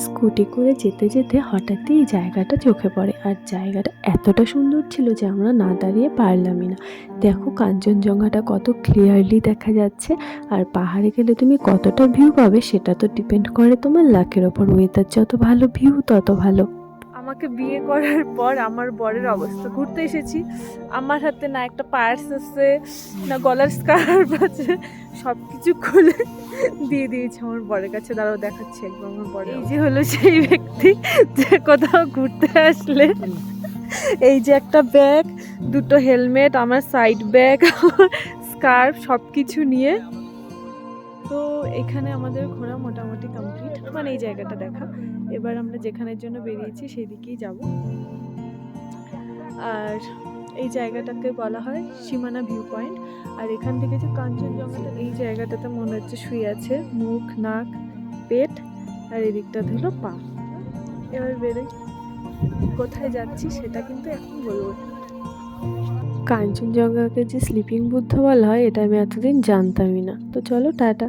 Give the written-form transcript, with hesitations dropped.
Scooty করে যেতে যেতে হঠাৎই এই জায়গাটা চোখে পড়ে, আর জায়গাটা এতটা সুন্দর ছিল যে আমরা না দাঁড়িয়ে পারলামই না। দেখো কাঞ্চনজঙ্ঘাটা কত ক্লিয়ারলি দেখা যাচ্ছে, আর পাহাড়ে গেলে তুমি কতটা ভিউ পাবে সেটা তো ডিপেন্ড করে তোমার লাকের ওপর। ওয়েদার যত ভালো ভিউ তত ভালো। আমাকে বিয়ে করার পর আমার বরের অবস্থা, ঘুরতে এসেছি, আমার হাতে না একটা পার্স আছে না গলার স্কার্ফ আছে, সব কিছু খুলে দিয়ে দিয়েছে আমার বরের কাছে। দাঁড়াও দেখাচ্ছি একবার আমার বর। এই যে হলো সেই ব্যক্তি যে কোথাও ঘুরতে আসলে এই যে একটা ব্যাগ, দুটো হেলমেট, আমার সাইড ব্যাগ, স্কার্ফ, সব কিছু নিয়ে। তো এখানে আমাদের ঘোরা মোটামুটি কমপ্লিট, মানে এই জায়গাটা দেখা। এবার আমরা যেখানের জন্য বেরিয়েছি সেই দিকেই যাব। আর এই জায়গাটাকে বলা হয় সীমানা ভিউ পয়েন্ট। আর এখান থেকে যে কাঞ্চনজঙ্ঘাটা, এই জায়গাটাতে মনে হচ্ছে শুয়ে আছে মুখ, নাক, পেট, আর এদিকটা হলো পা। এবার বেরোই, কোথায় যাচ্ছি সেটা কিন্তু এখন বলবো। কাঞ্চনজঙ্ঘাকে যে স্লিপিং বুদ্ধ বলা হয় এটা আমি এতদিন জানতামই না। তো চলো টাটা।